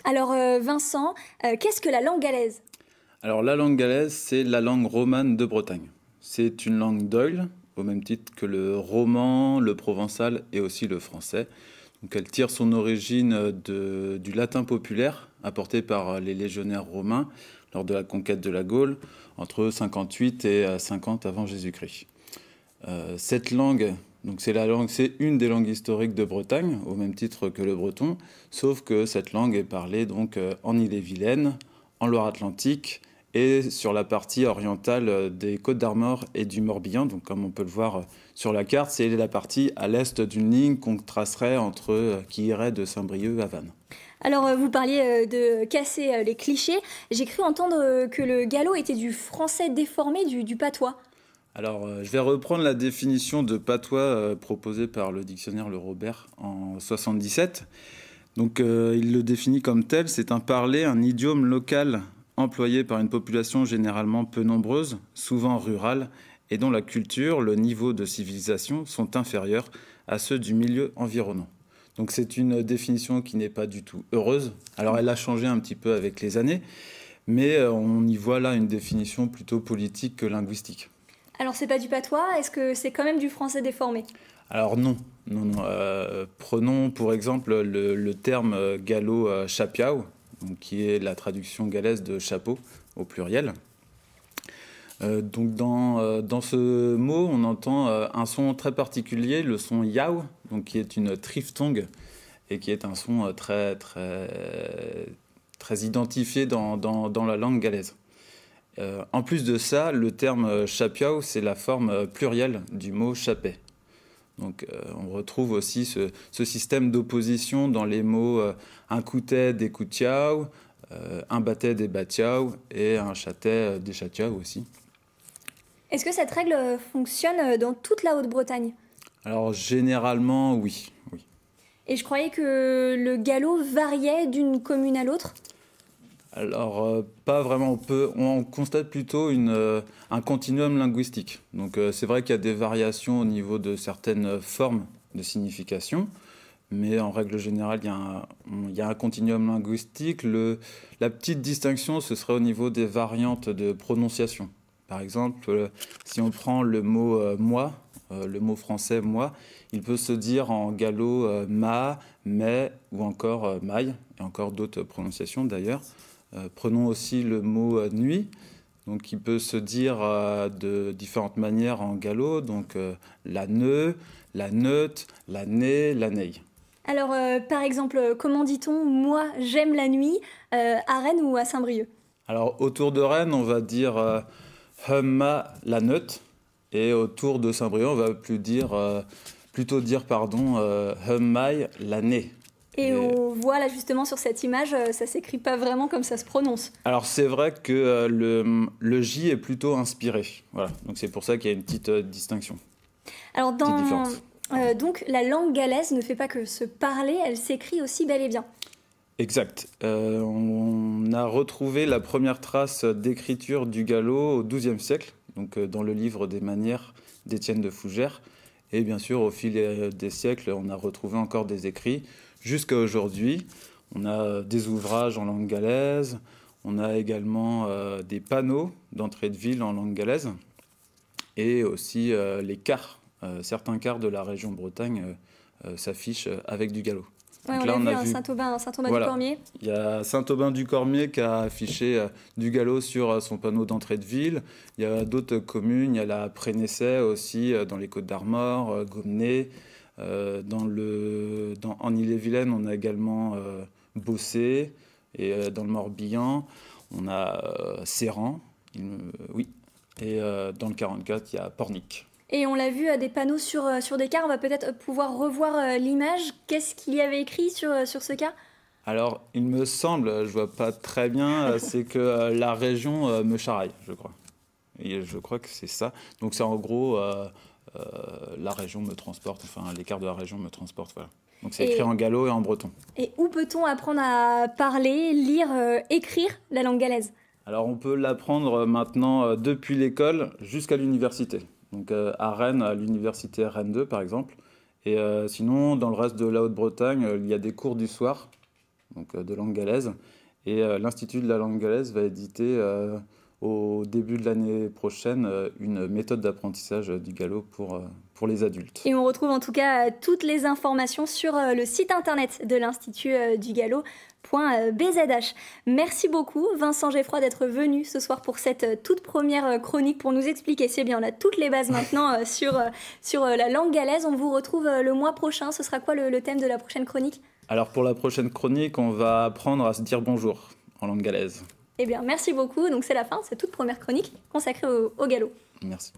Alors Vincent, qu'est-ce que la langue galaise? Alors la langue galaise, c'est la langue romane de Bretagne. C'est une langue d'oïl, au même titre que le roman, le provençal et aussi le français. Donc elle tire son origine du latin populaire, apporté par les légionnaires romains lors de la conquête de la Gaule, entre 58 et 50 avant Jésus-Christ. Cette langue, donc c'est une des langues historiques de Bretagne, au même titre que le breton, sauf que cette langue est parlée donc en Ille-et-Vilaine, en Loire-Atlantique et sur la partie orientale des Côtes-d'Armor et du Morbihan. Donc comme on peut le voir sur la carte, c'est la partie à l'est d'une ligne qu'on tracerait qui irait de Saint-Brieuc à Vannes. Alors vous parliez de casser les clichés. J'ai cru entendre que le gallo était du français déformé, du patois. Alors, je vais reprendre la définition de patois proposée par le dictionnaire Le Robert en 77. Donc, il le définit comme tel, c'est un parler, un idiome local employé par une population généralement peu nombreuse, souvent rurale, et dont la culture, le niveau de civilisation sont inférieurs à ceux du milieu environnant. Donc, c'est une définition qui n'est pas du tout heureuse. Alors, elle a changé un petit peu avec les années, mais on y voit là une définition plutôt politique que linguistique. Alors c'est pas du patois, est-ce que c'est quand même du français déformé? Alors non, non, non. Prenons pour exemple le terme gallo chapiao, donc qui est la traduction galaise de chapeau au pluriel. Donc dans ce mot, on entend un son très particulier, le son yao, donc qui est une triphtongue et qui est un son très identifié dans la langue galaise. En plus de ça, le terme chapiao, c'est la forme plurielle du mot chapet. Donc on retrouve aussi ce système d'opposition dans les mots un coutais des coutiao, un batais des batiao et un chatais des chatiao aussi. Est-ce que cette règle fonctionne dans toute la Haute-Bretagne? Alors généralement, oui. Oui. Et je croyais que le gallo variait d'une commune à l'autre. Alors, pas vraiment. On constate plutôt un continuum linguistique. Donc, c'est vrai qu'il y a des variations au niveau de certaines formes de signification, mais en règle générale, il y a un continuum linguistique. La petite distinction, ce serait au niveau des variantes de prononciation. Par exemple, si on prend le mot moi, le mot français moi, il peut se dire en gallo ma, mais ou encore maille, et encore d'autres prononciations d'ailleurs. Prenons aussi le mot nuit, donc qui peut se dire de différentes manières en gallo, donc la neu, la neute, la nez, la neille. Alors par exemple, comment dit-on moi j'aime la nuit à Rennes ou à Saint-Brieuc? Alors autour de Rennes, on va dire humma la neute, et autour de Saint-Brieuc, on va plutôt dire hummai la nez. Et on voit là justement sur cette image, ça s'écrit pas vraiment comme ça se prononce. Alors c'est vrai que le J est plutôt inspiré. Voilà, donc c'est pour ça qu'il y a une petite distinction, Alors petite différence. donc la langue galaise ne fait pas que se parler, elle s'écrit aussi bel et bien. Exact. On a retrouvé la première trace d'écriture du gallo au XIIe siècle, donc dans le livre des manières d'Étienne de Fougères. Et bien sûr, au fil des siècles, on a retrouvé encore des écrits. Jusqu'à aujourd'hui, on a des ouvrages en langue galaise, on a également des panneaux d'entrée de ville en langue galaise, et aussi les quarts. Certains quarts de la région Bretagne s'affichent avec du gallo. Ouais, Donc on là, l'a on vu, a hein, vu. Saint-Aubin Voilà. du Cormier. Il y a Saint-Aubin-du-Cormier qui a affiché du gallo sur son panneau d'entrée de ville. Il y a d'autres communes, il y a la Prénessay aussi dans les Côtes-d'Armor, Gommenay. En Ille-et-Vilaine, on a également Bossé. Et dans le Morbihan, on a Serran. Oui. Et dans le 44, il y a Pornic. Et on l'a vu des panneaux sur des cars, on va peut-être pouvoir revoir l'image. Qu'est-ce qu'il y avait écrit sur ce car? Alors, il me semble, je vois pas très bien, c'est que la région me charraille, je crois. Et je crois que c'est ça. Donc c'est en gros, la région me transporte, enfin l'écart de la région me transporte, voilà. Donc c'est écrit en gallo et en breton. Et où peut-on apprendre à parler, lire, écrire la langue galaise? Alors on peut l'apprendre maintenant depuis l'école jusqu'à l'université. Donc à Rennes, à l'université Rennes 2 par exemple. Et sinon, dans le reste de la Haute-Bretagne, il y a des cours du soir. donc de langue galaise. Et l'Institut de la langue galaise va éditer au début de l'année prochaine une méthode d'apprentissage du gallo pour les adultes. Et on retrouve en tout cas toutes les informations sur le site internet de l'Institut du gallo.bzh. Merci beaucoup Vincent Geffroy d'être venu ce soir pour cette toute première chronique pour nous expliquer. C'est bien, on a toutes les bases maintenant sur la langue galaise. On vous retrouve le mois prochain. Ce sera quoi le thème de la prochaine chronique ? Alors pour la prochaine chronique, on va apprendre à se dire bonjour en langue galaise. Eh bien, merci beaucoup. Donc c'est la fin de cette toute première chronique consacrée au gallo. Merci.